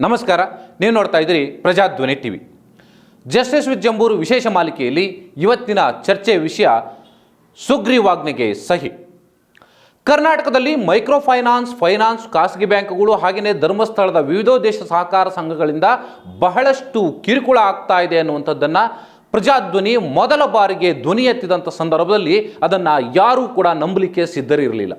ನಮಸ್ಕಾರ, ನೀವು ನೋಡ್ತಾ ಇದ್ದೀರಿ Prajadhwani TV. Justice with Jambur ವಿಶೇಷ ಮಾಲಿಕೆಯಲ್ಲಿ ಇವತ್ತಿನ ಚರ್ಚೆಯ ವಿಷಯ ಸುಗ್ರೀವಾಜ್ಞೆಗೆ ಸಹಿ. ಕರ್ನಾಟಕದಲ್ಲಿ ಮೈಕ್ರೋ ಫೈನಾನ್ಸ್ ಖಾಸಗಿ ಬ್ಯಾಂಕ್ಗಳು ಹಾಗೆಯೇ ಧರ್ಮಸ್ಥಳದ ವಿವಿಧೋದ್ದೇಶ ಸಹಕಾರ ಸಂಘಗಳಿಂದ ಬಹಳಷ್ಟು ಕಿರುಕುಳ ಆಗ್ತಾ ಇದೆ ಅನ್ನುವಂಥದ್ದನ್ನು ಪ್ರಜಾಧ್ವನಿ ಮೊದಲ ಬಾರಿಗೆ ಧ್ವನಿ ಎತ್ತಿದಂಥ ಸಂದರ್ಭದಲ್ಲಿ ಅದನ್ನು ಯಾರೂ ಕೂಡ ನಂಬಲಿಕ್ಕೆ ಸಿದ್ಧರಿರಲಿಲ್ಲ.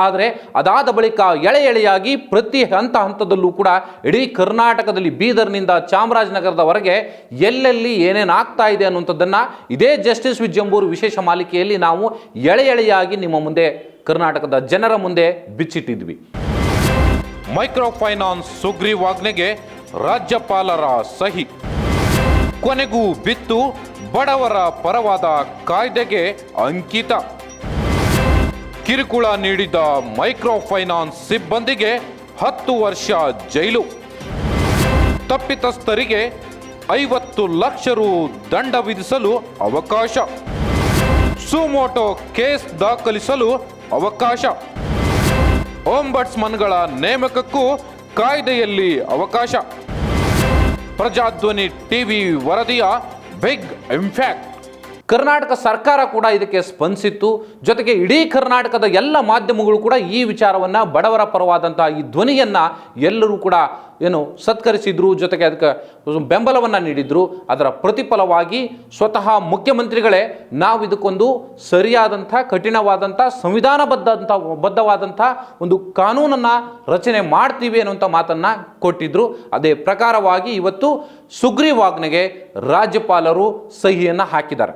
ಆದರೆ ಅದಾದ ಬಳಿಕ ಎಳೆಯಾಗಿ ಪ್ರತಿ ಹಂತದಲ್ಲೂ ಕೂಡ ಇಡೀ ಕರ್ನಾಟಕದಲ್ಲಿ ಬೀದರ್ನಿಂದ ಚಾಮರಾಜನಗರದವರೆಗೆ ಎಲ್ಲೆಲ್ಲಿ ಏನೇನು ಆಗ್ತಾ ಇದೆ ಅನ್ನುವಂಥದ್ದನ್ನು ಇದೇ ಜಸ್ಟಿಸ್ ವಿತ್ ಜಂಬೂರು ವಿಶೇಷ ಮಾಲಿಕೆಯಲ್ಲಿ ನಾವು ಎಳೆಯಾಗಿ ನಿಮ್ಮ ಮುಂದೆ ಕರ್ನಾಟಕದ ಜನರ ಮುಂದೆ ಬಿಚ್ಚಿಟ್ಟಿದ್ವಿ. ಮೈಕ್ರೋ ಫೈನಾನ್ಸ್ ಸುಗ್ರೀವಾಜ್ಞೆಗೆ ರಾಜ್ಯಪಾಲರ ಸಹಿ. ಕೊನೆಗೂ ಬಿತ್ತು ಬಡವರ ಪರವಾದ ಕಾಯ್ದೆಗೆ ಅಂಕಿತ. ಕಿರುಕುಳ ನೀಡಿದ ಮೈಕ್ರೋ ಫೈನಾನ್ಸ್ ಸಿಬ್ಬಂದಿಗೆ 10 ವರ್ಷ ಜೈಲು. ತಪ್ಪಿತಸ್ಥರಿಗೆ 50 ಲಕ್ಷ ರು ದಂಡ ವಿಧಿಸಲು ಅವಕಾಶ. ಸುಮೋಟೋ ಕೇಸ್ ದಾಖಲಿಸಲು ಅವಕಾಶ. ಓಂಬಡ್ಸ್ಮನ್ಗಳ ನೇಮಕಕ್ಕೂ ಕಾಯ್ದೆಯಲ್ಲಿ ಅವಕಾಶ. ಪ್ರಜಾಧ್ವನಿ ಟಿವಿ ವರದಿಯ ಬಿಗ್ ಇಂಪ್ಯಾಕ್ಟ್. ಕರ್ನಾಟಕ ಸರ್ಕಾರ ಕೂಡ ಇದಕ್ಕೆ ಸ್ಪಂದಿಸಿತ್ತು. ಜೊತೆಗೆ ಇಡೀ ಕರ್ನಾಟಕದ ಎಲ್ಲ ಮಾಧ್ಯಮಗಳು ಕೂಡ ಈ ವಿಚಾರವನ್ನು, ಬಡವರ ಪರವಾದಂಥ ಈ ಧ್ವನಿಯನ್ನು ಎಲ್ಲರೂ ಕೂಡ ಸತ್ಕರಿಸಿದ್ರು. ಜೊತೆಗೆ ಅದಕ್ಕೆ ಬೆಂಬಲವನ್ನು ನೀಡಿದ್ರು. ಅದರ ಪ್ರತಿಫಲವಾಗಿ ಸ್ವತಃ ಮುಖ್ಯಮಂತ್ರಿಗಳೇ ನಾವು ಇದಕ್ಕೊಂದು ಸರಿಯಾದಂಥ, ಕಠಿಣವಾದಂಥ, ಬದ್ಧವಾದಂಥ ಒಂದು ಕಾನೂನನ್ನು ರಚನೆ ಮಾಡ್ತೀವಿ ಅನ್ನುವಂಥ ಮಾತನ್ನು ಕೊಟ್ಟಿದ್ರು. ಅದೇ ಪ್ರಕಾರವಾಗಿ ಇವತ್ತು ಸುಗ್ರೀವಾಜ್ಞೆಗೆ ರಾಜ್ಯಪಾಲರು ಸಹಿಯನ್ನು ಹಾಕಿದ್ದಾರೆ.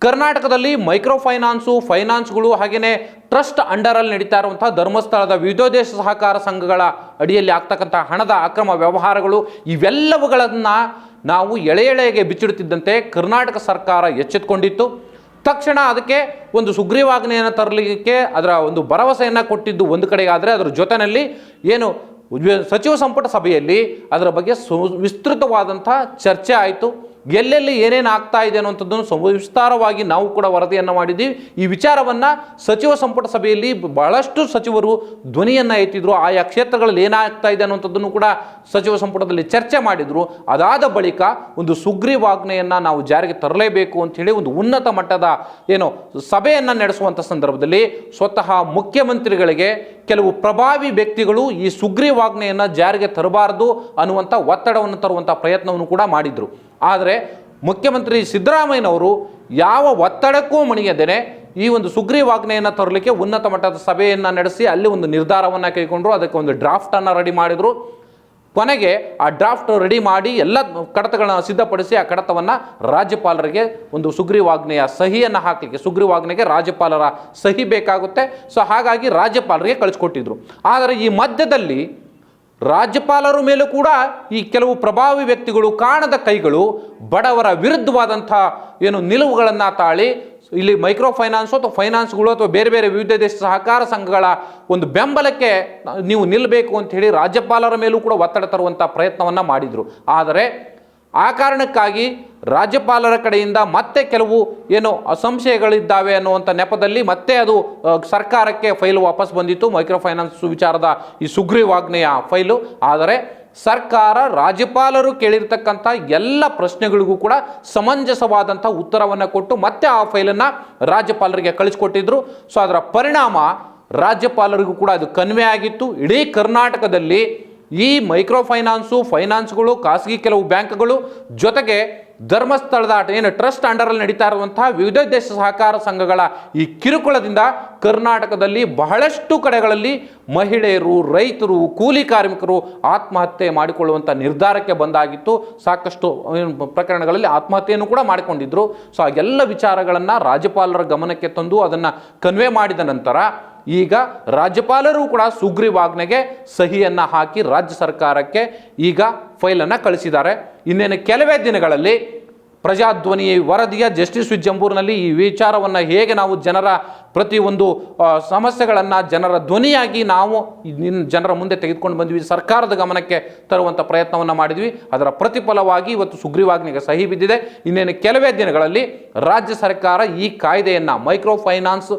ಕರ್ನಾಟಕದಲ್ಲಿ ಮೈಕ್ರೋ ಫೈನಾನ್ಸ್ಗಳು ಹಾಗೆಯೇ ಟ್ರಸ್ಟ್ ಅಂಡರಲ್ಲಿ ನಡೀತಾ ಇರುವಂತಹ ಧರ್ಮಸ್ಥಳದ ವಿವಿಧೋದ್ದೇಶ ಸಹಕಾರ ಸಂಘಗಳ ಅಡಿಯಲ್ಲಿ ಆಗ್ತಕ್ಕಂಥ ಹಣದ ಅಕ್ರಮ ವ್ಯವಹಾರಗಳು ಇವೆಲ್ಲವುಗಳನ್ನು ನಾವು ಎಳೆಗೆ ಬಿಚ್ಚಿಡುತ್ತಿದ್ದಂತೆ ಕರ್ನಾಟಕ ಸರ್ಕಾರ ಎಚ್ಚೆತ್ತುಕೊಂಡಿತ್ತು. ತಕ್ಷಣ ಅದಕ್ಕೆ ಒಂದು ಸುಗ್ರೀವಾಜ್ಞೆಯನ್ನು ತರಲಿಕ್ಕೆ ಅದರ ಒಂದು ಭರವಸೆಯನ್ನು ಕೊಟ್ಟಿದ್ದು ಒಂದು ಕಡೆಗೆ. ಆದರೆ ಅದರ ಜೊತೆಯಲ್ಲಿ ಸಚಿವ ಸಂಪುಟ ಸಭೆಯಲ್ಲಿ ಅದರ ಬಗ್ಗೆ ವಿಸ್ತೃತವಾದಂಥ ಚರ್ಚೆ ಆಯಿತು. ಎಲ್ಲೆಲ್ಲಿ ಏನೇನು ಆಗ್ತಾ ಇದೆ ಅನ್ನುವಂಥದ್ದನ್ನು ವಿಸ್ತಾರವಾಗಿ ನಾವು ಕೂಡ ವರದಿಯನ್ನು ಮಾಡಿದ್ದೀವಿ. ಈ ವಿಚಾರವನ್ನು ಸಚಿವ ಸಂಪುಟ ಸಭೆಯಲ್ಲಿ ಬಹಳಷ್ಟು ಸಚಿವರು ಧ್ವನಿಯನ್ನು ಎತ್ತಿದ್ರು. ಆಯಾ ಕ್ಷೇತ್ರಗಳಲ್ಲಿ ಏನಾಗ್ತಾ ಇದೆ ಅನ್ನುವಂಥದ್ದನ್ನು ಕೂಡ ಸಚಿವ ಸಂಪುಟದಲ್ಲಿ ಚರ್ಚೆ ಮಾಡಿದರು. ಅದಾದ ಬಳಿಕ ಒಂದು ಸುಗ್ರೀವಾಜ್ಞೆಯನ್ನು ನಾವು ಜಾರಿಗೆ ತರಲೇಬೇಕು ಅಂಥೇಳಿ ಒಂದು ಉನ್ನತ ಮಟ್ಟದ ಸಭೆಯನ್ನು ನಡೆಸುವಂಥ ಸಂದರ್ಭದಲ್ಲಿ ಸ್ವತಃ ಮುಖ್ಯಮಂತ್ರಿಗಳಿಗೆ ಕೆಲವು ಪ್ರಭಾವಿ ವ್ಯಕ್ತಿಗಳು ಈ ಸುಗ್ರೀವಾಜ್ಞೆಯನ್ನು ಜಾರಿಗೆ ತರಬಾರದು ಅನ್ನುವಂಥ ಒತ್ತಡವನ್ನು ತರುವಂಥ ಪ್ರಯತ್ನವನ್ನು ಕೂಡ ಮಾಡಿದರು. ಆದರೆ ಮುಖ್ಯಮಂತ್ರಿ ಸಿದ್ದರಾಮಯ್ಯನವರು ಯಾವ ಒತ್ತಡಕ್ಕೂ ಮಣಿಯದೇನೆ ಈ ಒಂದು ಸುಗ್ರೀವಾಜ್ಞೆಯನ್ನು ತರಲಿಕ್ಕೆ ಉನ್ನತ ಮಟ್ಟದ ಸಭೆಯನ್ನು ನಡೆಸಿ ಅಲ್ಲಿ ಒಂದು ನಿರ್ಧಾರವನ್ನು ಕೈಗೊಂಡರು. ಅದಕ್ಕೆ ಒಂದು ಡ್ರಾಫ್ಟನ್ನು ರೆಡಿ ಮಾಡಿದರು. ಕೊನೆಗೆ ಆ ಡ್ರಾಫ್ಟ್ ರೆಡಿ ಮಾಡಿ ಎಲ್ಲ ಕಡತಗಳನ್ನು ಸಿದ್ಧಪಡಿಸಿ ಆ ಕಡತವನ್ನು ರಾಜ್ಯಪಾಲರಿಗೆ ಒಂದು ಸುಗ್ರೀವಾಜ್ಞೆಯ ಸಹಿಯನ್ನು ಹಾಕಲಿಕ್ಕೆ, ಸುಗ್ರೀವಾಜ್ಞೆಗೆ ರಾಜ್ಯಪಾಲರ ಸಹಿ ಬೇಕಾಗುತ್ತೆ. ಸೊ ಹಾಗಾಗಿ ರಾಜ್ಯಪಾಲರಿಗೆ ಕಳಿಸ್ಕೊಟ್ಟಿದ್ರು. ಆದರೆ ಈ ಮಧ್ಯದಲ್ಲಿ ರಾಜ್ಯಪಾಲರ ಮೇಲೂ ಕೂಡ ಈ ಕೆಲವು ಪ್ರಭಾವಿ ವ್ಯಕ್ತಿಗಳು, ಕಾಣದ ಕೈಗಳು ಬಡವರ ವಿರುದ್ಧವಾದಂಥ ನಿಲುವುಗಳನ್ನು ತಾಳಿ ಇಲ್ಲಿ ಮೈಕ್ರೋ ಫೈನಾನ್ಸ್ಗಳು ಅಥವಾ ಬೇರೆ ಬೇರೆ ವಿವಿಧ ದೇಶ ಸಹಕಾರ ಸಂಘಗಳ ಒಂದು ಬೆಂಬಲಕ್ಕೆ ನೀವು ನಿಲ್ಲಬೇಕು ಅಂತ ಹೇಳಿ ರಾಜ್ಯಪಾಲರ ಮೇಲೂ ಕೂಡ ಒತ್ತಡ ತರುವಂಥ ಪ್ರಯತ್ನವನ್ನು ಮಾಡಿದರು. ಆದರೆ ಆ ಕಾರಣಕ್ಕಾಗಿ ರಾಜ್ಯಪಾಲರ ಕಡೆಯಿಂದ ಮತ್ತೆ ಕೆಲವು ಸಂಶಯಗಳಿದ್ದಾವೆ ಅನ್ನುವಂಥ ನೆಪದಲ್ಲಿ ಮತ್ತೆ ಅದು ಸರ್ಕಾರಕ್ಕೆ ಫೈಲು ವಾಪಸ್ ಬಂದಿತ್ತು, ಮೈಕ್ರೋ ಫೈನಾನ್ಸ್ ವಿಚಾರದ ಈ ಸುಗ್ರೀವಾಜ್ಞೆಯ ಫೈಲು. ಆದರೆ ಸರ್ಕಾರ ರಾಜ್ಯಪಾಲರು ಕೇಳಿರ್ತಕ್ಕಂಥ ಎಲ್ಲ ಪ್ರಶ್ನೆಗಳಿಗೂ ಕೂಡ ಸಮಂಜಸವಾದಂಥ ಉತ್ತರವನ್ನು ಕೊಟ್ಟು ಮತ್ತೆ ಆ ಫೈಲನ್ನು ರಾಜ್ಯಪಾಲರಿಗೆ ಕಳಿಸ್ಕೊಟ್ಟಿದ್ರು. ಸೊ ಅದರ ಪರಿಣಾಮ ರಾಜ್ಯಪಾಲರಿಗೂ ಕೂಡ ಅದು ಕನ್ವೆ ಆಗಿತ್ತು. ಇಡೀ ಕರ್ನಾಟಕದಲ್ಲಿ ಈ ಮೈಕ್ರೋ ಫೈನಾನ್ಸ್ಗಳು, ಖಾಸಗಿ ಕೆಲವು ಬ್ಯಾಂಕ್ಗಳು, ಜೊತೆಗೆ ಧರ್ಮಸ್ಥಳದ ಟ್ರಸ್ಟ್ ಅಂಡರಲ್ಲಿ ನಡೀತಾ ಇರುವಂತಹ ವಿವಿಧ ದೇಶ ಸಹಕಾರ ಸಂಘಗಳ ಈ ಕಿರುಕುಳದಿಂದ ಕರ್ನಾಟಕದಲ್ಲಿ ಬಹಳಷ್ಟು ಕಡೆಗಳಲ್ಲಿ ಮಹಿಳೆಯರು, ರೈತರು, ಕೂಲಿ ಕಾರ್ಮಿಕರು ಆತ್ಮಹತ್ಯೆ ಮಾಡಿಕೊಳ್ಳುವಂಥ ನಿರ್ಧಾರಕ್ಕೆ ಬಂದಾಗಿತ್ತು. ಸಾಕಷ್ಟು ಪ್ರಕರಣಗಳಲ್ಲಿ ಆತ್ಮಹತ್ಯೆಯನ್ನು ಕೂಡ ಮಾಡಿಕೊಂಡಿದ್ರು. ಸೊ ಆ ಎಲ್ಲ ವಿಚಾರಗಳನ್ನು ರಾಜ್ಯಪಾಲರ ಗಮನಕ್ಕೆ ತಂದು ಅದನ್ನು ಕನ್ವೆ ಮಾಡಿದ ನಂತರ ಈಗ ರಾಜ್ಯಪಾಲರು ಕೂಡ ಸುಗ್ರೀವಾಜ್ಞೆಗೆ ಸಹಿಯನ್ನು ಹಾಕಿ ರಾಜ್ಯ ಸರ್ಕಾರಕ್ಕೆ ಈಗ ಫೈಲನ್ನು ಕಳಿಸಿದ್ದಾರೆ. ಇನ್ನೇನು ಕೆಲವೇ ದಿನಗಳಲ್ಲಿ ಪ್ರಜಾಧ್ವನಿ ವರದಿಯ ಜಸ್ಟಿಸ್ ವಿತ್ ಜಂಬೂರಿನಲ್ಲಿ ಈ ವಿಚಾರವನ್ನು ಹೇಗೆ ನಾವು ಜನರ ಪ್ರತಿಯೊಂದು ಸಮಸ್ಯೆಗಳನ್ನು ಜನರ ಧ್ವನಿಯಾಗಿ ನಾವು ಜನರ ಮುಂದೆ ತೆಗೆದುಕೊಂಡು ಬಂದ್ವಿ, ಸರ್ಕಾರದ ಗಮನಕ್ಕೆ ತರುವಂಥ ಪ್ರಯತ್ನವನ್ನು ಮಾಡಿದ್ವಿ. ಅದರ ಪ್ರತಿಫಲವಾಗಿ ಇವತ್ತು ಸುಗ್ರೀವಾಜ್ಞೆಗೆ ಸಹಿ ಬಿದ್ದಿದೆ. ಇನ್ನೇನು ಕೆಲವೇ ದಿನಗಳಲ್ಲಿ ರಾಜ್ಯ ಸರ್ಕಾರ ಈ ಕಾಯ್ದೆಯನ್ನು ಮೈಕ್ರೋ ಫೈನಾನ್ಸ್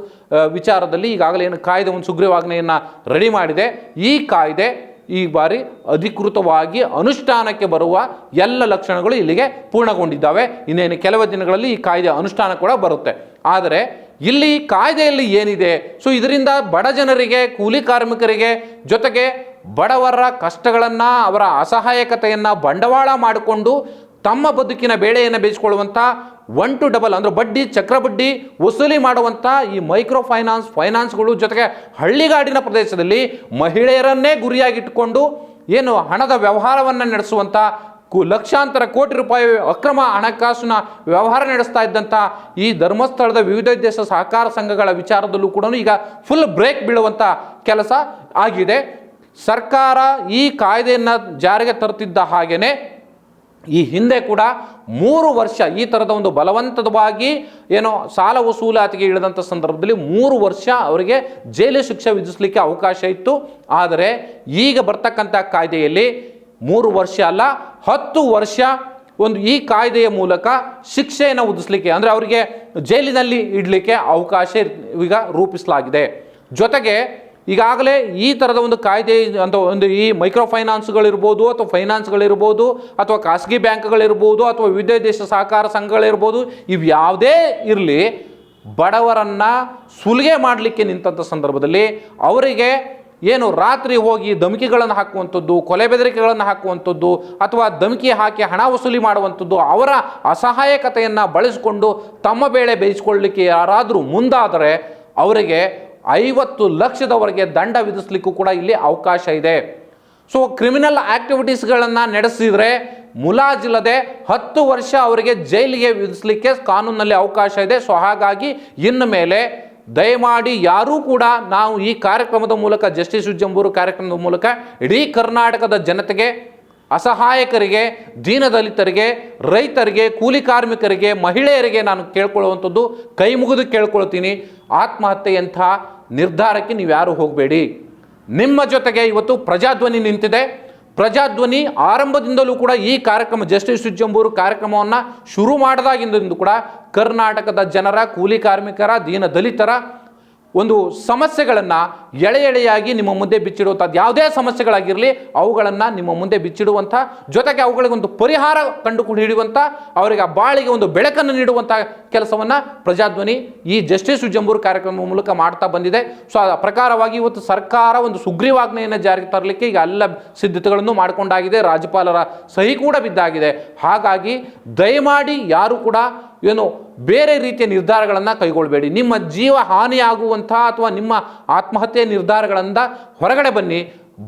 ವಿಚಾರದಲ್ಲಿ ಈಗಾಗಲೇ ಕಾಯ್ದೆ ಒಂದು ಸುಗ್ರೀವಾಜ್ಞೆಯನ್ನು ರೆಡಿ ಮಾಡಿದೆ. ಈ ಕಾಯ್ದೆ ಈ ಬಾರಿ ಅಧಿಕೃತವಾಗಿ ಅನುಷ್ಠಾನಕ್ಕೆ ಬರುವ ಎಲ್ಲ ಲಕ್ಷಣಗಳು ಇಲ್ಲಿಗೆ ಪೂರ್ಣಗೊಂಡಿದ್ದಾವೆ. ಇನ್ನೇನು ಕೆಲವು ದಿನಗಳಲ್ಲಿ ಈ ಕಾಯ್ದೆ ಅನುಷ್ಠಾನ ಕೂಡ ಬರುತ್ತೆ. ಆದರೆ ಇಲ್ಲಿ ಕಾಯ್ದೆಯಲ್ಲಿ ಏನಿದೆ, ಸೊ ಇದರಿಂದ ಬಡ ಜನರಿಗೆ, ಕೂಲಿ ಕಾರ್ಮಿಕರಿಗೆ, ಜೊತೆಗೆ ಬಡವರ ಕಷ್ಟಗಳನ್ನು, ಅವರ ಅಸಹಾಯಕತೆಯನ್ನು ಬಂಡವಾಳ ಮಾಡಿಕೊಂಡು ತಮ್ಮ ಬದುಕಿನ ಬೇಳೆಯನ್ನು ಬೇಯಿಸಿಕೊಳ್ಳುವಂಥ 1 to 2 ಅಂದರೆ ಬಡ್ಡಿ, ಚಕ್ರಬಡ್ಡಿ ವಸೂಲಿ ಮಾಡುವಂಥ ಈ ಮೈಕ್ರೋ ಫೈನಾನ್ಸ್ಗಳು, ಜೊತೆಗೆ ಹಳ್ಳಿಗಾಡಿನ ಪ್ರದೇಶದಲ್ಲಿ ಮಹಿಳೆಯರನ್ನೇ ಗುರಿಯಾಗಿಟ್ಟುಕೊಂಡು ಏನು ಹಣದ ವ್ಯವಹಾರವನ್ನು ನಡೆಸುವಂಥ ಲಕ್ಷಾಂತರ ಕೋಟಿ ರೂಪಾಯಿ ಅಕ್ರಮ ಹಣಕಾಸಿನ ವ್ಯವಹಾರ ನಡೆಸ್ತಾ ಇದ್ದಂಥ ಈ ಧರ್ಮಸ್ಥಳದ ವಿವಿಧೋದ್ದೇಶ ಸಹಕಾರ ಸಂಘಗಳ ವಿಚಾರದಲ್ಲೂ ಕೂಡ ಈಗ ಫುಲ್ ಬ್ರೇಕ್ ಬೀಳುವಂಥ ಕೆಲಸ ಆಗಿದೆ. ಸರ್ಕಾರ ಈ ಕಾಯ್ದೆಯನ್ನು ಜಾರಿಗೆ ತರುತ್ತಿದ್ದ ಹಾಗೆಯೇ ಈ ಹಿಂದೆ ಕೂಡ 3 ವರ್ಷ ಈ ಥರದ ಒಂದು ಬಲವಂತವಾಗಿ ಏನೋ ಸಾಲ ವಸೂಲಾತಿಗೆ ಇಳಿದಂಥ ಸಂದರ್ಭದಲ್ಲಿ 3 ವರ್ಷ ಅವರಿಗೆ ಜೈಲು ಶಿಕ್ಷೆ ವಿಧಿಸಲಿಕ್ಕೆ ಅವಕಾಶ ಇತ್ತು. ಆದರೆ ಈಗ ಬರ್ತಕ್ಕಂಥ ಕಾಯ್ದೆಯಲ್ಲಿ 3 ವರ್ಷ ಅಲ್ಲ, 10 ವರ್ಷ ಒಂದು ಈ ಕಾಯ್ದೆಯ ಮೂಲಕ ಶಿಕ್ಷೆಯನ್ನು ವಿಧಿಸಲಿಕ್ಕೆ, ಅಂದರೆ ಅವರಿಗೆ ಜೈಲಿನಲ್ಲಿ ಇಡಲಿಕ್ಕೆ ಅವಕಾಶ ಈಗ ರೂಪಿಸಲಾಗಿದೆ. ಜೊತೆಗೆ ಈಗಾಗಲೇ ಈ ಥರದ ಒಂದು ಕಾಯ್ದೆ ಅಂತ ಒಂದು ಈ ಮೈಕ್ರೋ ಫೈನಾನ್ಸ್ಗಳಿರ್ಬೋದು ಅಥವಾ ಫೈನಾನ್ಸ್ಗಳಿರ್ಬೋದು ಅಥವಾ ಖಾಸಗಿ ಬ್ಯಾಂಕ್ಗಳಿರ್ಬೋದು ಅಥವಾ ವಿವಿಧ ದೇಶ ಸಹಕಾರ ಸಂಘಗಳಿರ್ಬೋದು, ಇವು ಯಾವುದೇ ಇರಲಿ, ಬಡವರನ್ನು ಸುಲಿಗೆ ಮಾಡಲಿಕ್ಕೆ ನಿಂತಹ ಸಂದರ್ಭದಲ್ಲಿ ಅವರಿಗೆ ಏನು ರಾತ್ರಿ ಹೋಗಿ ಧಮಕಿಗಳನ್ನು ಹಾಕುವಂಥದ್ದು, ಕೊಲೆ ಬೆದರಿಕೆಗಳನ್ನು ಹಾಕುವಂಥದ್ದು ಅಥವಾ ಧಮಕಿ ಹಾಕಿ ಹಣ ವಸೂಲಿ ಮಾಡುವಂಥದ್ದು, ಅವರ ಅಸಹಾಯಕತೆಯನ್ನು ಬಳಸಿಕೊಂಡು ತಮ್ಮ ಬೇಳೆ ಬೇಯಿಸಿಕೊಳ್ಳಲಿಕ್ಕೆ ಯಾರಾದರೂ ಮುಂದಾದರೆ ಅವರಿಗೆ 50 ಲಕ್ಷದವರೆಗೆ ದಂಡ ವಿಧಿಸಲಿಕ್ಕೂ ಕೂಡ ಇಲ್ಲಿ ಅವಕಾಶ ಇದೆ. ಸೊ ಕ್ರಿಮಿನಲ್ ಆಕ್ಟಿವಿಟೀಸ್ಗಳನ್ನು ನಡೆಸಿದರೆ ಮುಲಾಜಿಲ್ಲದೆ 10 ವರ್ಷ ಅವರಿಗೆ ಜೈಲಿಗೆ ವಿಧಿಸಲಿಕ್ಕೆ ಕಾನೂನಿನಲ್ಲಿ ಅವಕಾಶ ಇದೆ. ಸೊ ಹಾಗಾಗಿ ಇನ್ನು ಮೇಲೆ ದಯಮಾಡಿ ಯಾರೂ ಕೂಡ ನಾವು ಈ ಕಾರ್ಯಕ್ರಮದ ಮೂಲಕ, ಜಸ್ಟಿಸ್ ವಿಜಯಂಬೂರು ಕಾರ್ಯಕ್ರಮದ ಮೂಲಕ ಇಡೀ ಕರ್ನಾಟಕದ ಜನತೆಗೆ, ಅಸಹಾಯಕರಿಗೆ, ದೀನದಲಿತರಿಗೆ, ರೈತರಿಗೆ, ಕೂಲಿ ಕಾರ್ಮಿಕರಿಗೆ, ಮಹಿಳೆಯರಿಗೆ ನಾನು ಕೇಳ್ಕೊಳ್ಳುವಂಥದ್ದು, ಕೈ ಮುಗಿದು ಕೇಳ್ಕೊಳ್ತೀನಿ, ಆತ್ಮಹತ್ಯೆಯಂಥ ನಿರ್ಧಾರಕ್ಕೆ ನೀವು ಯಾರು ಹೋಗಬೇಡಿ. ನಿಮ್ಮ ಜೊತೆಗೆ ಇವತ್ತು ಪ್ರಜಾಧ್ವನಿ ನಿಂತಿದೆ. ಪ್ರಜಾಧ್ವನಿ ಆರಂಭದಿಂದಲೂ ಕೂಡ ಈ ಕಾರ್ಯಕ್ರಮ, ಜಸ್ಟಿಸ್ ವಿಜಯಂಬೂರು ಕಾರ್ಯಕ್ರಮವನ್ನು ಶುರು ಮಾಡಿದಾಗಿಂದ ಕೂಡ ಕರ್ನಾಟಕದ ಜನರ, ಕೂಲಿ ಕಾರ್ಮಿಕರ, ದೀನ ದಲಿತರ ಒಂದು ಸಮಸ್ಯೆಗಳನ್ನು ಎಳೆಯಾಗಿ ನಿಮ್ಮ ಮುಂದೆ ಬಿಚ್ಚಿಡುವಂಥದ್ದು, ಯಾವುದೇ ಸಮಸ್ಯೆಗಳಾಗಿರಲಿ ಅವುಗಳನ್ನು ನಿಮ್ಮ ಮುಂದೆ ಬಿಚ್ಚಿಡುವಂಥ, ಜೊತೆಗೆ ಅವುಗಳಿಗೊಂದು ಪರಿಹಾರ ಕಂಡುಕೊಂಡು ಹಿಡಿಯುವಂಥ, ಅವರಿಗೆ ಆ ಬಾಳಿಗೆ ಒಂದು ಬೆಳಕನ್ನು ನೀಡುವಂಥ ಕೆಲಸವನ್ನು ಪ್ರಜಾಧ್ವನಿ ಈ ಜಸ್ಟಿಸ್ ವಿಜಯಂಬೂರು ಕಾರ್ಯಕ್ರಮದ ಮೂಲಕ ಮಾಡ್ತಾ ಬಂದಿದೆ. ಸೊ ಆ ಪ್ರಕಾರವಾಗಿ ಇವತ್ತು ಸರ್ಕಾರ ಒಂದು ಸುಗ್ರೀವಾಜ್ಞೆಯನ್ನು ಜಾರಿಗೆ ತರಲಿಕ್ಕೆ ಈಗ ಎಲ್ಲ ಸಿದ್ಧತೆಗಳನ್ನು ಮಾಡಿಕೊಂಡಾಗಿದೆ. ರಾಜ್ಯಪಾಲರ ಸಹಿ ಕೂಡ ಬಿದ್ದಾಗಿದೆ. ಹಾಗಾಗಿ ದಯಮಾಡಿ ಯಾರು ಕೂಡ ಏನು ಬೇರೆ ರೀತಿಯ ನಿರ್ಧಾರಗಳನ್ನು ಕೈಗೊಳ್ಳಬೇಡಿ. ನಿಮ್ಮ ಜೀವ ಹಾನಿಯಾಗುವಂಥ ಅಥವಾ ನಿಮ್ಮ ಆತ್ಮಹತ್ಯೆ ನಿರ್ಧಾರಗಳಿಂದ ಹೊರಗಡೆ ಬನ್ನಿ.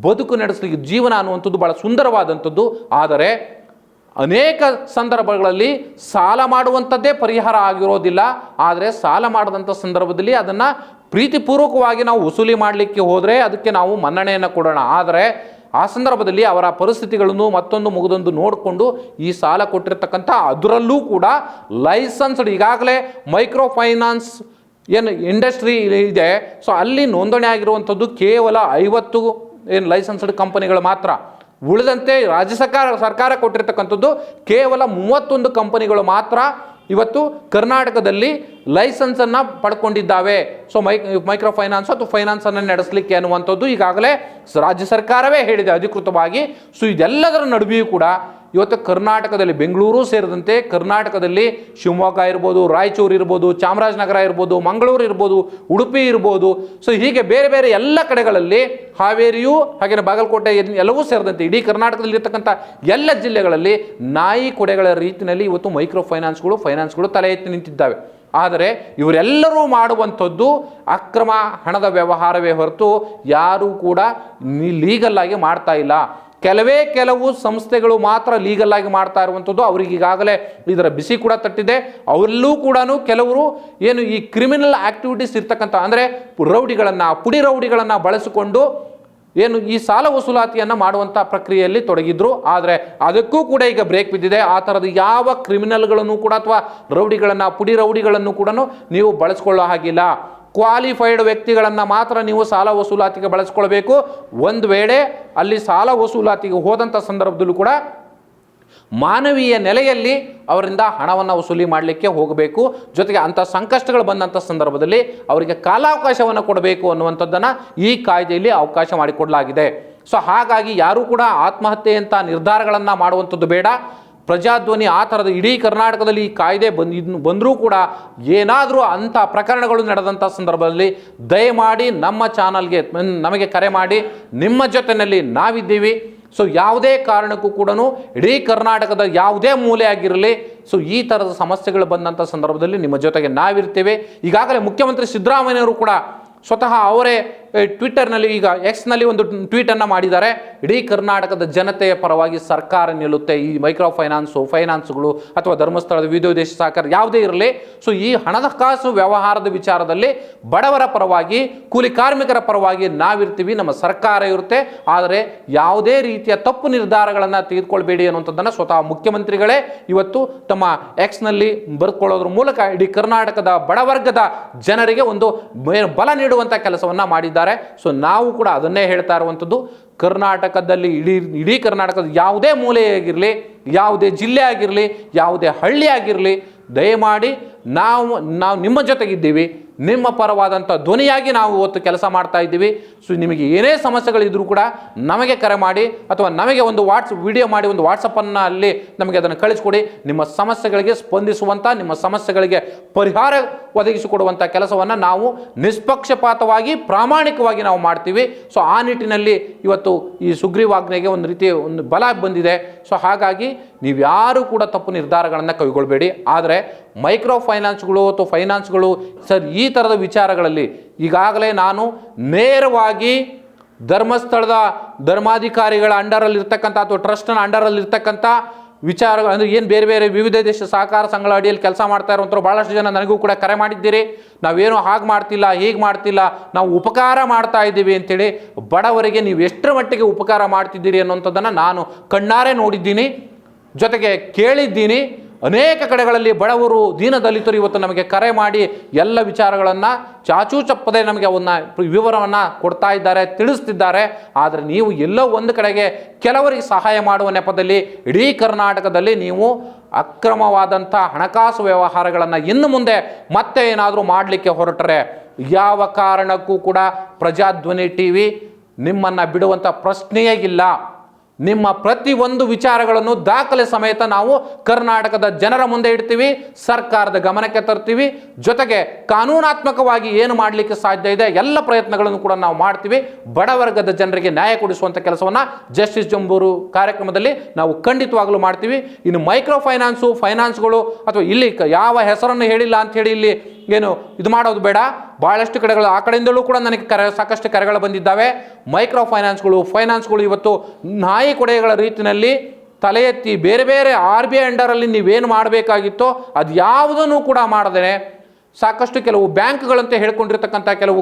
ಬದುಕು ನಡೆಸಲಿಕ್ಕೆ ಜೀವನ ಅನ್ನುವಂಥದ್ದು ಭಾಳ ಸುಂದರವಾದಂಥದ್ದು. ಆದರೆ ಅನೇಕ ಸಂದರ್ಭಗಳಲ್ಲಿ ಸಾಲ ಮಾಡುವಂಥದ್ದೇ ಪರಿಹಾರ ಆಗಿರೋದಿಲ್ಲ. ಆದರೆ ಸಾಲ ಮಾಡಿದಂಥ ಸಂದರ್ಭದಲ್ಲಿ ಅದನ್ನು ಪ್ರೀತಿಪೂರ್ವಕವಾಗಿ ನಾವು ವಸೂಲಿ ಮಾಡಲಿಕ್ಕೆ ಹೋದರೆ ಅದಕ್ಕೆ ನಾವು ಮನ್ನಣೆಯನ್ನು ಕೊಡೋಣ. ಆದರೆ ಆ ಸಂದರ್ಭದಲ್ಲಿ ಅವರ ಪರಿಸ್ಥಿತಿಗಳನ್ನು ಮತ್ತೊಂದು ಮುಗಿದೊಂದು ನೋಡಿಕೊಂಡು ಈ ಸಾಲ ಕೊಟ್ಟಿರ್ತಕ್ಕಂಥ, ಅದರಲ್ಲೂ ಕೂಡ ಲೈಸೆನ್ಸ್ಡ್, ಈಗಾಗಲೇ ಮೈಕ್ರೋ ಫೈನಾನ್ಸ್ ಏನು ಇಂಡಸ್ಟ್ರಿ ಇದೆ, ಸೊ ಅಲ್ಲಿ ನೋಂದಣಿ ಆಗಿರುವಂಥದ್ದು ಕೇವಲ 50 ಏನು ಲೈಸೆನ್ಸ್ಡ್ ಕಂಪನಿಗಳು ಮಾತ್ರ. ಉಳಿದಂತೆ ರಾಜ್ಯ ಸರ್ಕಾರ ಕೊಟ್ಟಿರ್ತಕ್ಕಂಥದ್ದು ಕೇವಲ 31 ಕಂಪನಿಗಳು ಮಾತ್ರ ಇವತ್ತು ಕರ್ನಾಟಕದಲ್ಲಿ ಲೈಸೆನ್ಸನ್ನು ಪಡ್ಕೊಂಡಿದ್ದಾವೆ. ಸೊ ಮೈಕ್ರೋ ಫೈನಾನ್ಸ್ ಅಥವಾ ಫೈನಾನ್ಸನ್ನು ನಡೆಸಲಿಕ್ಕೆ ಅನ್ನುವಂಥದ್ದು ಈಗಾಗಲೇ ರಾಜ್ಯ ಸರ್ಕಾರವೇ ಹೇಳಿದೆ ಅಧಿಕೃತವಾಗಿ. ಸೊ ಇದೆಲ್ಲದರ ನಡುವೆಯೂ ಕೂಡ ಇವತ್ತು ಕರ್ನಾಟಕದಲ್ಲಿ, ಬೆಂಗಳೂರು ಸೇರಿದಂತೆ ಕರ್ನಾಟಕದಲ್ಲಿ ಶಿವಮೊಗ್ಗ ಇರ್ಬೋದು, ರಾಯಚೂರು ಇರ್ಬೋದು, ಚಾಮರಾಜನಗರ ಇರ್ಬೋದು, ಮಂಗಳೂರು ಇರ್ಬೋದು, ಉಡುಪಿ ಇರ್ಬೋದು, ಸೊ ಹೀಗೆ ಬೇರೆ ಬೇರೆ ಎಲ್ಲ ಕಡೆಗಳಲ್ಲಿ, ಹಾವೇರಿಯೂ ಹಾಗೆಯೇ ಬಾಗಲಕೋಟೆ ಎಲ್ಲವೂ ಸೇರಿದಂತೆ ಇಡೀ ಕರ್ನಾಟಕದಲ್ಲಿರ್ತಕ್ಕಂಥ ಎಲ್ಲ ಜಿಲ್ಲೆಗಳಲ್ಲಿ ನಾಯಿ ಕೊಡೆಗಳ ರೀತಿಯಲ್ಲಿ ಇವತ್ತು ಮೈಕ್ರೋ ಫೈನಾನ್ಸ್ಗಳು ತಲೆ ಎತ್ತಿ ನಿಂತಿದ್ದಾವೆ. ಆದರೆ ಇವರೆಲ್ಲರೂ ಮಾಡುವಂಥದ್ದು ಅಕ್ರಮ ಹಣದ ವ್ಯವಹಾರವೇ ಹೊರತು ಯಾರೂ ಕೂಡ ಲೀಗಲ್ ಆಗಿ ಮಾಡ್ತಾ ಇಲ್ಲ. ಕೆಲವು ಸಂಸ್ಥೆಗಳು ಮಾತ್ರ ಲೀಗಲ್ ಆಗಿ ಮಾಡ್ತಾ ಇರುವಂಥದ್ದು. ಅವ್ರಿಗೆ ಈಗಾಗಲೇ ಇದರ ಬಿಸಿ ಕೂಡ ತಟ್ಟಿದೆ. ಅವರಲ್ಲೂ ಕೂಡ ಕೆಲವರು ಏನು ಈ ಕ್ರಿಮಿನಲ್ ಆಕ್ಟಿವಿಟೀಸ್ ಇರ್ತಕ್ಕಂಥ, ಅಂದರೆ ಪುಡಿ ರೌಡಿಗಳನ್ನು ಬಳಸಿಕೊಂಡು ಏನು ಈ ಸಾಲ ವಸೂಲಾತಿಯನ್ನು ಮಾಡುವಂಥ ಪ್ರಕ್ರಿಯೆಯಲ್ಲಿ ತೊಡಗಿದ್ರು. ಆದರೆ ಅದಕ್ಕೂ ಕೂಡ ಈಗ ಬ್ರೇಕ್ ಬಿದ್ದಿದೆ. ಆ ಥರದ ಯಾವ ಕ್ರಿಮಿನಲ್ಗಳನ್ನು ಕೂಡ ಅಥವಾ ಪುಡಿ ರೌಡಿಗಳನ್ನು ಕೂಡ ನೀವು ಬಳಸ್ಕೊಳ್ಳೋ ಹಾಗಿಲ್ಲ. ಕ್ವಾಲಿಫೈಡ್ ವ್ಯಕ್ತಿಗಳನ್ನು ಮಾತ್ರ ನೀವು ಸಾಲ ವಸೂಲಾತಿಗೆ ಬಳಸ್ಕೊಳ್ಬೇಕು. ಒಂದು ವೇಳೆ ಅಲ್ಲಿ ಸಾಲ ವಸೂಲಾತಿಗೆ ಹೋದಂಥ ಸಂದರ್ಭದಲ್ಲೂ ಕೂಡ ಮಾನವೀಯ ನೆಲೆಯಲ್ಲಿ ಅವರಿಂದ ಹಣವನ್ನು ವಸೂಲಿ ಮಾಡಲಿಕ್ಕೆ ಹೋಗಬೇಕು. ಜೊತೆಗೆ ಅಂಥ ಸಂಕಷ್ಟಗಳು ಬಂದಂಥ ಸಂದರ್ಭದಲ್ಲಿ ಅವರಿಗೆ ಕಾಲಾವಕಾಶವನ್ನು ಕೊಡಬೇಕು ಅನ್ನುವಂಥದ್ದನ್ನು ಈ ಕಾಯ್ದೆಯಲ್ಲಿ ಅವಕಾಶ ಮಾಡಿಕೊಡಲಾಗಿದೆ. ಸೊ ಹಾಗಾಗಿ ಯಾರೂ ಕೂಡ ಆತ್ಮಹತ್ಯೆಯಂಥ ನಿರ್ಧಾರಗಳನ್ನು ಮಾಡುವಂಥದ್ದು ಬೇಡ. ಪ್ರಜಾಧ್ವನಿ ಆ ಥರದ ಇಡೀ ಕರ್ನಾಟಕದಲ್ಲಿ ಈ ಕಾಯ್ದೆ ಬಂದರೂ ಕೂಡ ಏನಾದರೂ ಅಂಥ ಪ್ರಕರಣಗಳು ನಡೆದಂಥ ಸಂದರ್ಭದಲ್ಲಿ ದಯಮಾಡಿ ನಮ್ಮ ಚಾನಲ್ಗೆ ನಮಗೆ ಕರೆ ಮಾಡಿ, ನಿಮ್ಮ ಜೊತೆಯಲ್ಲಿ ನಾವಿದ್ದೀವಿ. ಸೊ ಯಾವುದೇ ಕಾರಣಕ್ಕೂ ಕೂಡ ಇಡೀ ಕರ್ನಾಟಕದ ಯಾವುದೇ ಮೂಲೆ ಆಗಿರಲಿ, ಸೊ ಈ ಥರದ ಸಮಸ್ಯೆಗಳು ಬಂದಂಥ ಸಂದರ್ಭದಲ್ಲಿ ನಿಮ್ಮ ಜೊತೆಗೆ ನಾವಿರ್ತೇವೆ. ಈಗಾಗಲೇ ಮುಖ್ಯಮಂತ್ರಿ ಸಿದ್ದರಾಮಯ್ಯವರು ಕೂಡ ಸ್ವತಃ ಅವರೇ ಟ್ವಿಟ್ಟರ್ನಲ್ಲಿ, ಈಗ ಎಕ್ಸ್ನಲ್ಲಿ ಒಂದು ಟ್ವೀಟನ್ನು ಮಾಡಿದ್ದಾರೆ. ಇಡೀ ಕರ್ನಾಟಕದ ಜನತೆಯ ಪರವಾಗಿ ಸರ್ಕಾರ ನಿಲ್ಲುತ್ತೆ. ಈ ಮೈಕ್ರೋ ಫೈನಾನ್ಸ್ಗಳು ಅಥವಾ ಧರ್ಮಸ್ಥಳದ ವಿದೇಶಿ ಸಹಕಾರ ಯಾವುದೇ ಇರಲಿ, ಸೊ ಈ ಹಣಕಾಸು ವ್ಯವಹಾರದ ವಿಚಾರದಲ್ಲಿ ಬಡವರ ಪರವಾಗಿ, ಕೂಲಿ ಕಾರ್ಮಿಕರ ಪರವಾಗಿ ನಾವಿರ್ತೀವಿ, ನಮ್ಮ ಸರ್ಕಾರ ಇರುತ್ತೆ. ಆದರೆ ಯಾವುದೇ ರೀತಿಯ ತಪ್ಪು ನಿರ್ಧಾರಗಳನ್ನು ತೆಗೆದುಕೊಳ್ಬೇಡಿ ಅನ್ನುವಂಥದ್ದನ್ನು ಸ್ವತಃ ಮುಖ್ಯಮಂತ್ರಿಗಳೇ ಇವತ್ತು ತಮ್ಮ ಎಕ್ಸ್ನಲ್ಲಿ ಬರೆದುಕೊಳ್ಳೋದ್ರ ಮೂಲಕ ಇಡೀ ಕರ್ನಾಟಕದ ಬಡವರ್ಗದ ಜನರಿಗೆ ಒಂದು ಬಲ ನೀಡುವಂಥ ಕೆಲಸವನ್ನು ಮಾಡಿದ್ದಾರೆ. ಸೊ ನಾವು ಕೂಡ ಅದನ್ನೇ ಹೇಳ್ತಾ ಇರುವಂಥದ್ದು, ಕರ್ನಾಟಕದಲ್ಲಿ ಇಡೀ ಕರ್ನಾಟಕದ ಯಾವುದೇ ಮೂಲೆ ಆಗಿರಲಿ, ಯಾವುದೇ ಜಿಲ್ಲೆ ಆಗಿರಲಿ, ಯಾವುದೇ ಹಳ್ಳಿ ಆಗಿರಲಿ, ದಯಮಾಡಿ ನಾವು ನಿಮ್ಮ ಜೊತೆಗಿದ್ದೀವಿ. ನಿಮ್ಮ ಪರವಾದಂಥ ಧ್ವನಿಯಾಗಿ ನಾವು ಇವತ್ತು ಕೆಲಸ ಮಾಡ್ತಾ ಇದ್ದೀವಿ. ಸೊ ನಿಮಗೆ ಏನೇ ಸಮಸ್ಯೆಗಳಿದ್ರೂ ಕೂಡ ನಮಗೆ ಕರೆ ಮಾಡಿ, ಅಥವಾ ನಮಗೆ ಒಂದು ವಿಡಿಯೋ ಮಾಡಿ ಒಂದು ವಾಟ್ಸಪ್ಪನ್ನು ಅಲ್ಲಿ ನಮಗೆ ಅದನ್ನು ಕಳಿಸ್ಕೊಡಿ. ನಿಮ್ಮ ಸಮಸ್ಯೆಗಳಿಗೆ ಸ್ಪಂದಿಸುವಂಥ, ನಿಮ್ಮ ಸಮಸ್ಯೆಗಳಿಗೆ ಪರಿಹಾರ ಒದಗಿಸಿಕೊಡುವಂಥ ಕೆಲಸವನ್ನು ನಾವು ನಿಷ್ಪಕ್ಷಪಾತವಾಗಿ, ಪ್ರಾಮಾಣಿಕವಾಗಿ ನಾವು ಮಾಡ್ತೀವಿ. ಸೊ ಆ ನಿಟ್ಟಿನಲ್ಲಿ ಇವತ್ತು ಈ ಸುಗ್ರೀವಾಜ್ಞೆಗೆ ಒಂದು ರೀತಿಯ ಒಂದು ಬಲ ಬಂದಿದೆ. ಸೊ ಹಾಗಾಗಿ ನೀವ್ಯಾರೂ ಕೂಡ ತಪ್ಪು ನಿರ್ಧಾರಗಳನ್ನು ಕೈಗೊಳ್ಳಬೇಡಿ. ಆದರೆ ಮೈಕ್ರೋ ಫೈನಾನ್ಸ್ಗಳು ಅಥವಾ ಫೈನಾನ್ಸ್ಗಳು ಸರ್, ಈ ಥರದ ವಿಚಾರಗಳಲ್ಲಿ ಈಗಾಗಲೇ ನಾನು ನೇರವಾಗಿ ಧರ್ಮಸ್ಥಳದ ಧರ್ಮಾಧಿಕಾರಿಗಳ ಅಂಡರಲ್ಲಿರ್ತಕ್ಕಂಥ ಅಥವಾ ಟ್ರಸ್ಟ್ನ ಅಂಡರಲ್ಲಿರ್ತಕ್ಕಂಥ ವಿಚಾರಗಳು, ಅಂದರೆ ಏನು ಬೇರೆ ಬೇರೆ ವಿವಿಧ ದೇಶ ಸಹಕಾರ ಸಂಘಗಳ ಅಡಿಯಲ್ಲಿ ಕೆಲಸ ಮಾಡ್ತಾ ಇರುವಂಥವ್ರು ಭಾಳಷ್ಟು ಜನ ನನಗೂ ಕೂಡ ಕರೆ ಮಾಡಿದ್ದೀರಿ. ನಾವೇನು ಹಾಗೆ ಮಾಡ್ತಿಲ್ಲ, ಹೀಗೆ ಮಾಡ್ತಿಲ್ಲ, ನಾವು ಉಪಕಾರ ಮಾಡ್ತಾ ಇದ್ದೀವಿ ಅಂತೇಳಿ. ಬಡವರಿಗೆ ನೀವು ಎಷ್ಟರ ಮಟ್ಟಿಗೆ ಉಪಕಾರ ಮಾಡ್ತಿದ್ದೀರಿ ಅನ್ನೋಂಥದ್ದನ್ನು ನಾನು ಕಣ್ಣಾರೆ ನೋಡಿದ್ದೀನಿ, ಜೊತೆಗೆ ಕೇಳಿದ್ದೀನಿ. ಅನೇಕ ಕಡೆಗಳಲ್ಲಿ ಬಡವರು, ದೀನದಲಿತರು ಇವತ್ತು ನಮಗೆ ಕರೆ ಮಾಡಿ ಎಲ್ಲ ವಿಚಾರಗಳನ್ನು ಚಾಚೂ ಚಪ್ಪದೆ ನಮಗೆ ಅವನ್ನ ವಿವರವನ್ನು ಕೊಡ್ತಾ ಇದ್ದಾರೆ, ತಿಳಿಸ್ತಿದ್ದಾರೆ. ಆದರೆ ನೀವು ಎಲ್ಲೋ ಒಂದು ಕಡೆಗೆ ಕೆಲವರಿಗೆ ಸಹಾಯ ಮಾಡುವ ನೆಪದಲ್ಲಿ ಇಡೀ ಕರ್ನಾಟಕದಲ್ಲಿ ನೀವು ಅಕ್ರಮವಾದಂಥ ಹಣಕಾಸು ವ್ಯವಹಾರಗಳನ್ನು ಇನ್ನು ಮುಂದೆ ಮತ್ತೆ ಏನಾದರೂ ಮಾಡಲಿಕ್ಕೆ ಹೊರಟರೆ ಯಾವ ಕಾರಣಕ್ಕೂ ಕೂಡ ಪ್ರಜಾಧ್ವನಿ ಟಿವಿ ನಿಮ್ಮನ್ನು ಬಿಡುವಂಥ ಪ್ರಶ್ನೆಯೇ ಇಲ್ಲ. ನಿಮ್ಮ ಪ್ರತಿಯೊಂದು ವಿಚಾರಗಳನ್ನು ದಾಖಲೆ ಸಮೇತ ನಾವು ಕರ್ನಾಟಕದ ಜನರ ಮುಂದೆ ಇಡ್ತೀವಿ, ಸರ್ಕಾರದ ಗಮನಕ್ಕೆ ತರ್ತೀವಿ. ಜೊತೆಗೆ ಕಾನೂನಾತ್ಮಕವಾಗಿ ಏನು ಮಾಡಲಿಕ್ಕೆ ಸಾಧ್ಯ ಇದೆ ಎಲ್ಲ ಪ್ರಯತ್ನಗಳನ್ನು ಕೂಡ ನಾವು ಮಾಡ್ತೀವಿ. ಬಡವರ್ಗದ ಜನರಿಗೆ ನ್ಯಾಯ ಕೊಡಿಸುವಂಥ ಕೆಲಸವನ್ನು ಜಸ್ಟಿಸ್ ಜಂಬೂರು ಕಾರ್ಯಕ್ರಮದಲ್ಲಿ ನಾವು ಖಂಡಿತವಾಗಲೂ ಮಾಡ್ತೀವಿ. ಇನ್ನು ಮೈಕ್ರೋ ಫೈನಾನ್ಸ್ಗಳು ಅಥವಾ ಇಲ್ಲಿ ಯಾವ ಹೆಸರನ್ನು ಹೇಳಿಲ್ಲ ಅಂತ ಹೇಳಿ ಇಲ್ಲಿ ಏನು ಇದು ಮಾಡೋದು ಬೇಡ. ಭಾಳಷ್ಟು ಕಡೆಗಳು ಆ ಕಡೆಯಿಂದಲೂ ಕೂಡ ನನಗೆ ಸಾಕಷ್ಟು ಕರೆಗಳು ಬಂದಿದ್ದಾವೆ. ಮೈಕ್ರೋ ಫೈನಾನ್ಸ್ಗಳು ಇವತ್ತು ನಾಯಿ ಕೊಡೆಗಳ ರೀತಿಯಲ್ಲಿ ತಲೆ ಎತ್ತಿ ಬೇರೆ ಬೇರೆ RBI ಅಂಡರಲ್ಲಿ ನೀವೇನು ಮಾಡಬೇಕಾಗಿತ್ತೋ ಅದು ಯಾವುದನ್ನು ಕೂಡ ಮಾಡದೇನೆ ಸಾಕಷ್ಟು ಕೆಲವು ಬ್ಯಾಂಕ್ಗಳಂತೆ ಹೇಳ್ಕೊಂಡಿರ್ತಕ್ಕಂಥ ಕೆಲವು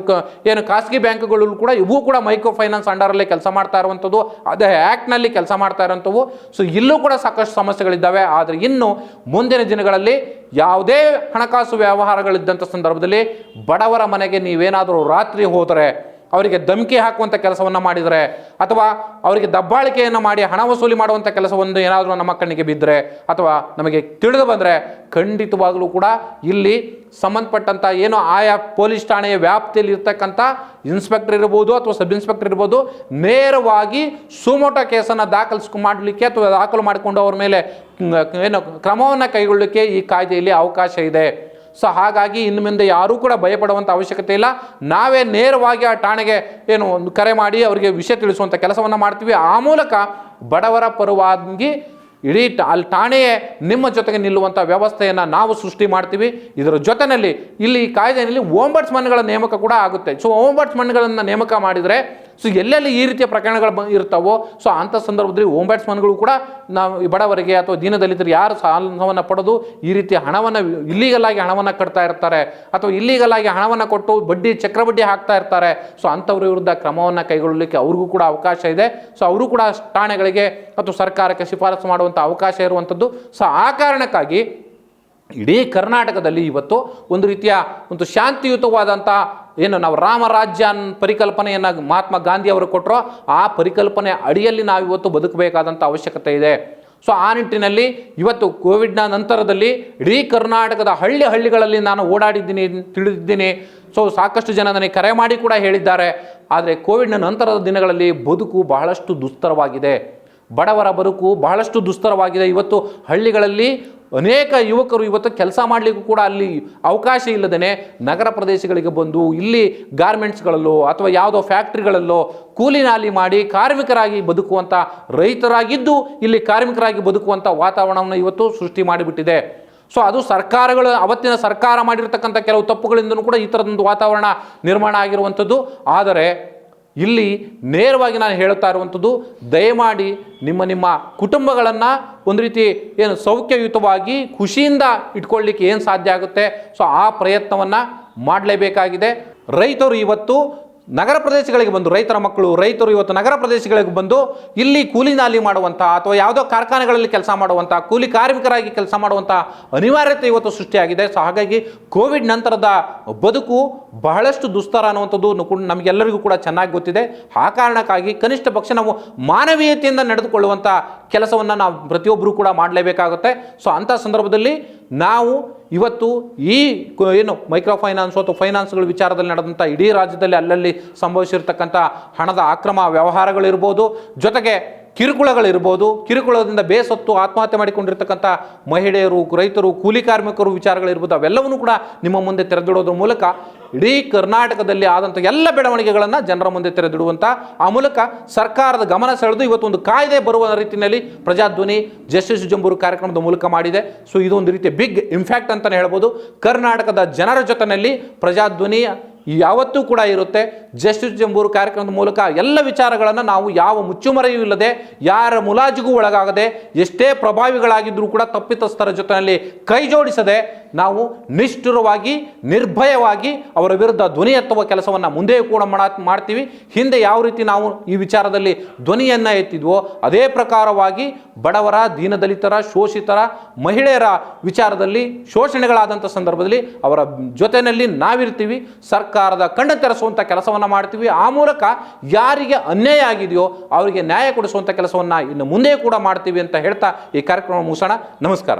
ಏನು ಖಾಸಗಿ ಬ್ಯಾಂಕ್ಗಳು ಕೂಡ ಇವು ಕೂಡ ಮೈಕ್ರೋ ಫೈನಾನ್ಸ್ ಅಂಡರಲ್ಲೇ ಕೆಲಸ ಮಾಡ್ತಾ ಇರುವಂಥದ್ದು, ಅದೇ ಆ್ಯಕ್ಟ್ನಲ್ಲಿ ಕೆಲಸ ಮಾಡ್ತಾ ಇರೋಂಥವು. ಸೊ ಇಲ್ಲೂ ಕೂಡ ಸಾಕಷ್ಟು ಸಮಸ್ಯೆಗಳಿದ್ದಾವೆ. ಆದರೆ ಇನ್ನು ಮುಂದಿನ ದಿನಗಳಲ್ಲಿ ಯಾವುದೇ ಹಣಕಾಸು ವ್ಯವಹಾರಗಳಿದ್ದಂಥ ಸಂದರ್ಭದಲ್ಲಿ ಬಡವರ ಮನೆಗೆ ನೀವೇನಾದರೂ ರಾತ್ರಿ ಹೋದರೆ, ಅವರಿಗೆ ಧಮಕಿ ಹಾಕುವಂಥ ಕೆಲಸವನ್ನು ಮಾಡಿದರೆ, ಅಥವಾ ಅವರಿಗೆ ದಬ್ಬಾಳಿಕೆಯನ್ನು ಮಾಡಿ ಹಣ ವಸೂಲಿ ಮಾಡುವಂಥ ಕೆಲಸವನ್ನು ಏನಾದರೂ ನಮ್ಮ ಕಣ್ಣಿಗೆ ಬಿದ್ದರೆ ಅಥವಾ ನಮಗೆ ತಿಳಿದು ಬಂದರೆ ಖಂಡಿತವಾಗಲೂ ಕೂಡ ಇಲ್ಲಿ ಸಂಬಂಧಪಟ್ಟಂಥ ಏನು ಆಯಾ ಪೊಲೀಸ್ ಠಾಣೆಯ ವ್ಯಾಪ್ತಿಯಲ್ಲಿ ಇರ್ತಕ್ಕಂಥ ಇನ್ಸ್ಪೆಕ್ಟರ್ ಇರ್ಬೋದು ಅಥವಾ ಸಬ್ ಇನ್ಸ್ಪೆಕ್ಟರ್ ಇರ್ಬೋದು, ನೇರವಾಗಿ ಸುಮೋಟೋ ಕೇಸನ್ನು ಮಾಡಲಿಕ್ಕೆ ಅಥವಾ ದಾಖಲು ಮಾಡಿಕೊಂಡು ಅವ್ರ ಮೇಲೆ ಏನು ಕ್ರಮವನ್ನು ಕೈಗೊಳ್ಳಲಿಕ್ಕೆ ಈ ಕಾಯ್ದೆಯಲ್ಲಿ ಅವಕಾಶ ಇದೆ. ಸೊ ಹಾಗಾಗಿ ಇನ್ನು ಮುಂದೆ ಯಾರೂ ಕೂಡ ಭಯಪಡುವಂಥ ಅವಶ್ಯಕತೆ ಇಲ್ಲ. ನಾವೇ ನೇರವಾಗಿ ಆ ಠಾಣೆಗೆ ಏನು ಒಂದು ಕರೆ ಮಾಡಿ ಅವರಿಗೆ ವಿಷಯ ತಿಳಿಸುವಂಥ ಕೆಲಸವನ್ನು ಮಾಡ್ತೀವಿ. ಆ ಮೂಲಕ ಬಡವರ ಪರವಾಗಿ ಇಡೀ ಅಲ್ಲಿ ಠಾಣೆಯೇ ನಿಮ್ಮ ಜೊತೆಗೆ ನಿಲ್ಲುವಂಥ ವ್ಯವಸ್ಥೆಯನ್ನು ನಾವು ಸೃಷ್ಟಿ ಮಾಡ್ತೀವಿ. ಇದರ ಜೊತೆಯಲ್ಲಿ ಇಲ್ಲಿ ಈ ಕಾಯ್ದೆಯಲ್ಲಿ ಓಂಬಡ್ಸ್ಮನ್ಗಳ ನೇಮಕ ಕೂಡ ಆಗುತ್ತೆ. ಸೊ ಓಂಬಡ್ಸ್ಮನ್ಗಳನ್ನು ನೇಮಕ ಮಾಡಿದರೆ ಸೊ ಎಲ್ಲೆಲ್ಲಿ ಈ ರೀತಿಯ ಪ್ರಕರಣಗಳು ಇರ್ತಾವೋ ಸೊ ಅಂಥ ಸಂದರ್ಭದಲ್ಲಿ ಓಂಬಡ್ಸ್ಮನ್ಗಳು ಕೂಡ ನಾವು ಬಡವರಿಗೆ ಅಥವಾ ದೀನದಲಿತರು ಯಾರು ಸಾಲವನ್ನು ಪಡೆದು ಈ ರೀತಿಯ ಹಣವನ್ನು ಇಲ್ಲೀಗಲಾಗಿ ಹಣವನ್ನು ಕಟ್ತಾ ಇರ್ತಾರೆ ಅಥವಾ ಇಲ್ಲೀಗಲಾಗಿ ಹಣವನ್ನು ಕೊಟ್ಟು ಚಕ್ರಬಡ್ಡಿ ಹಾಕ್ತಾ ಇರ್ತಾರೆ, ಸೊ ಅಂಥವ್ರ ವಿರುದ್ಧ ಕ್ರಮವನ್ನು ಕೈಗೊಳ್ಳಲಿಕ್ಕೆ ಅವ್ರಿಗೂ ಕೂಡ ಅವಕಾಶ ಇದೆ. ಸೊ ಅವರು ಕೂಡ ಠಾಣೆಗಳಿಗೆ ಅಥವಾ ಸರ್ಕಾರಕ್ಕೆ ಶಿಫಾರಸು ಮಾಡುವಂಥ ಅವಕಾಶ ಇರುವಂಥದ್ದು. ಸೊ ಆ ಕಾರಣಕ್ಕಾಗಿ ಇಡೀ ಕರ್ನಾಟಕದಲ್ಲಿ ಇವತ್ತು ಒಂದು ರೀತಿಯ ಒಂದು ಶಾಂತಿಯುತವಾದಂಥ ಏನು ನಾವು ರಾಮರಾಜ್ಯ ಪರಿಕಲ್ಪನೆಯನ್ನು ಮಹಾತ್ಮ ಗಾಂಧಿ ಅವರು ಕೊಟ್ಟರೋ ಆ ಪರಿಕಲ್ಪನೆ ಅಡಿಯಲ್ಲಿ ನಾವಿವತ್ತು ಬದುಕಬೇಕಾದಂಥ ಅವಶ್ಯಕತೆ ಇದೆ. ಸೊ ಆ ನಿಟ್ಟಿನಲ್ಲಿ ಇವತ್ತು ಕೋವಿಡ್ನ ನಂತರದಲ್ಲಿ ಇಡೀ ಕರ್ನಾಟಕದ ಹಳ್ಳಿಗಳಲ್ಲಿ ನಾನು ಓಡಾಡಿದ್ದೀನಿ, ತಿಳಿದಿದ್ದೀನಿ. ಸೊ ಸಾಕಷ್ಟು ಜನ ನನಗೆ ಕರೆ ಮಾಡಿ ಕೂಡ ಹೇಳಿದ್ದಾರೆ. ಆದರೆ ಕೋವಿಡ್ನ ನಂತರದ ದಿನಗಳಲ್ಲಿ ಬದುಕು ಬಹಳಷ್ಟು ದುಸ್ತರವಾಗಿದೆ, ಬಡವರ ಬದುಕು ಬಹಳಷ್ಟು ದುಸ್ತರವಾಗಿದೆ. ಇವತ್ತು ಹಳ್ಳಿಗಳಲ್ಲಿ ಅನೇಕ ಯುವಕರು ಇವತ್ತು ಕೆಲಸ ಮಾಡಲಿಕ್ಕೂ ಕೂಡ ಅಲ್ಲಿ ಅವಕಾಶ ಇಲ್ಲದೇ ನಗರ ಪ್ರದೇಶಗಳಿಗೆ ಬಂದು ಇಲ್ಲಿ ಗಾರ್ಮೆಂಟ್ಸ್ಗಳಲ್ಲೋ ಅಥವಾ ಯಾವುದೋ ಫ್ಯಾಕ್ಟ್ರಿಗಳಲ್ಲೋ ಕೂಲಿ ನಾಲಿ ಮಾಡಿ ಕಾರ್ಮಿಕರಾಗಿ ಬದುಕುವಂಥ, ರೈತರಾಗಿದ್ದು ಇಲ್ಲಿ ಕಾರ್ಮಿಕರಾಗಿ ಬದುಕುವಂಥ ವಾತಾವರಣವನ್ನು ಇವತ್ತು ಸೃಷ್ಟಿ ಮಾಡಿಬಿಟ್ಟಿದೆ. ಸೊ ಅದು ಸರ್ಕಾರಗಳು, ಅವತ್ತಿನ ಸರ್ಕಾರ ಮಾಡಿರ್ತಕ್ಕಂಥ ಕೆಲವು ತಪ್ಪುಗಳಿಂದಲೂ ಕೂಡ ಈ ಥರದೊಂದು ವಾತಾವರಣ ನಿರ್ಮಾಣ ಆಗಿರುವಂಥದ್ದು. ಆದರೆ ಇಲ್ಲಿ ನೇರವಾಗಿ ನಾನು ಹೇಳುತ್ತಾ ಇರುವಂಥದ್ದು, ದಯಮಾಡಿ ನಿಮ್ಮ ಕುಟುಂಬಗಳನ್ನು ಒಂದು ರೀತಿ ಏನು ಸೌಖ್ಯಯುತವಾಗಿ ಖುಷಿಯಿಂದ ಇಟ್ಕೊಳ್ಳಿಕ್ಕೆ ಏನು ಸಾಧ್ಯ ಆಗುತ್ತೆ, ಸೊ ಆ ಪ್ರಯತ್ನವನ್ನು ಮಾಡಲೇಬೇಕಾಗಿದೆ. ರೈತರು ಇವತ್ತು ನಗರ ಪ್ರದೇಶಗಳಿಗೆ ಬಂದು, ರೈತರ ಮಕ್ಕಳು ರೈತರು ಇವತ್ತು ನಗರ ಪ್ರದೇಶಗಳಿಗೆ ಬಂದು ಇಲ್ಲಿ ಕೂಲಿ ನಾಲಿ ಮಾಡುವಂಥ ಅಥವಾ ಯಾವುದೋ ಕಾರ್ಖಾನೆಗಳಲ್ಲಿ ಕೆಲಸ ಮಾಡುವಂಥ ಕೂಲಿ ಕಾರ್ಮಿಕರಾಗಿ ಕೆಲಸ ಮಾಡುವಂಥ ಅನಿವಾರ್ಯತೆ ಇವತ್ತು ಸೃಷ್ಟಿಯಾಗಿದೆ. ಸೊ ಹಾಗಾಗಿ ಕೋವಿಡ್ ನಂತರದ ಬದುಕು ಬಹಳಷ್ಟು ದುಸ್ತರ ಅನ್ನುವಂಥದ್ದು ನಮಗೆಲ್ಲರಿಗೂ ಕೂಡ ಚೆನ್ನಾಗಿ ಗೊತ್ತಿದೆ. ಆ ಕಾರಣಕ್ಕಾಗಿ ಕನಿಷ್ಠ ಪಕ್ಷ ನಾವು ಮಾನವೀಯತೆಯಿಂದ ನಡೆದುಕೊಳ್ಳುವಂಥ ಕೆಲಸವನ್ನು ನಾವು ಪ್ರತಿಯೊಬ್ಬರೂ ಕೂಡ ಮಾಡಲೇಬೇಕಾಗುತ್ತೆ. ಸೊ ಅಂಥ ಸಂದರ್ಭದಲ್ಲಿ ನಾವು ಇವತ್ತು ಈ ಏನು ಮೈಕ್ರೋ ಫೈನಾನ್ಸ್ ಅಥವಾ ಫೈನಾನ್ಸ್ಗಳ ವಿಚಾರದಲ್ಲಿ ನಡೆದಂಥ ಇಡೀ ರಾಜ್ಯದಲ್ಲಿ ಅಲ್ಲಲ್ಲಿ ಸಂಭವಿಸಿರ್ತಕ್ಕಂಥ ಹಣದ ಅಕ್ರಮ ವ್ಯವಹಾರಗಳಿರ್ಬೋದು, ಜೊತೆಗೆ ಕಿರುಕುಳಗಳಿರ್ಬೋದು, ಕಿರುಕುಳದಿಂದ ಬೇಸತ್ತು ಆತ್ಮಹತ್ಯೆ ಮಾಡಿಕೊಂಡಿರ್ತಕ್ಕಂಥ ಮಹಿಳೆಯರು, ರೈತರು, ಕೂಲಿ ಕಾರ್ಮಿಕರು ವಿಚಾರಗಳಿರ್ಬೋದು, ಅವೆಲ್ಲವನ್ನೂ ಕೂಡ ನಿಮ್ಮ ಮುಂದೆ ತೆರೆದಿಡೋದ್ರ ಮೂಲಕ ಇಡೀ ಕರ್ನಾಟಕದಲ್ಲಿ ಆದಂಥ ಎಲ್ಲ ಬೆಳವಣಿಗೆಗಳನ್ನು ಜನರ ಮುಂದೆ ತೆರೆದಿಡುವಂಥ, ಆ ಮೂಲಕ ಸರ್ಕಾರದ ಗಮನ ಸೆಳೆದು ಇವತ್ತೊಂದು ಕಾಯ್ದೆ ಬರುವ ರೀತಿಯಲ್ಲಿ ಪ್ರಜಾಧ್ವನಿ ಜಸ್ಟಿಸ್ ಜಂಬೂರು ಕಾರ್ಯಕ್ರಮದ ಮೂಲಕ ಮಾಡಿದೆ. ಸೊ ಇದೊಂದು ರೀತಿಯ ಬಿಗ್ ಇಂಪ್ಯಾಕ್ಟ್ ಅಂತಲೇ ಹೇಳ್ಬೋದು. ಕರ್ನಾಟಕದ ಜನರ ಜೊತೆಯಲ್ಲಿ ಪ್ರಜಾಧ್ವನಿ ಯಾವತ್ತೂ ಕೂಡ ಇರುತ್ತೆ. ಜಸ್ಟಿಸ್ ಜಂಬೂರು ಕಾರ್ಯಕ್ರಮದ ಮೂಲಕ ಎಲ್ಲ ವಿಚಾರಗಳನ್ನು ನಾವು ಯಾವ ಮುಚ್ಚುಮರೆಯೂ ಇಲ್ಲದೆ, ಯಾರ ಮುಲಾಜಿಗೂ ಒಳಗಾಗದೆ, ಎಷ್ಟೇ ಪ್ರಭಾವಿಗಳಾಗಿದ್ದರೂ ಕೂಡ ತಪ್ಪಿತಸ್ಥರ ಜೊತೆಯಲ್ಲಿ ಕೈ ಜೋಡಿಸದೆ ನಾವು ನಿಷ್ಠುರವಾಗಿ ನಿರ್ಭಯವಾಗಿ ಅವರ ವಿರುದ್ಧ ಧ್ವನಿ ಎತ್ತುವ ಕೆಲಸವನ್ನು ಮುಂದೆಯೂ ಕೂಡ ಮಾಡ್ತೀವಿ. ಹಿಂದೆ ಯಾವ ರೀತಿ ನಾವು ಈ ವಿಚಾರದಲ್ಲಿ ಧ್ವನಿಯನ್ನು ಎತ್ತಿದ್ವೋ ಅದೇ ಪ್ರಕಾರವಾಗಿ ಬಡವರ, ದೀನದಲಿತರ, ಶೋಷಿತರ, ಮಹಿಳೆಯರ ವಿಚಾರದಲ್ಲಿ ಶೋಷಣೆಗಳಾದಂಥ ಸಂದರ್ಭದಲ್ಲಿ ಅವರ ಜೊತೆಯಲ್ಲಿ ನಾವಿರ್ತೀವಿ. ಸರ್ಕಾರದ ಕಣ್ಣು ತೆರೆಸುವಂಥ ಕೆಲಸವನ್ನು ಮಾಡ್ತೀವಿ. ಆ ಮೂಲಕ ಯಾರಿಗೆ ಅನ್ಯಾಯ ಆಗಿದೆಯೋ ಅವರಿಗೆ ನ್ಯಾಯ ಕೊಡಿಸುವಂಥ ಕೆಲಸವನ್ನು ಇನ್ನು ಮುಂದೆ ಕೂಡ ಮಾಡ್ತೀವಿ ಅಂತ ಹೇಳ್ತಾ ಈ ಕಾರ್ಯಕ್ರಮ ಮುಗಿಸೋಣ. ನಮಸ್ಕಾರ.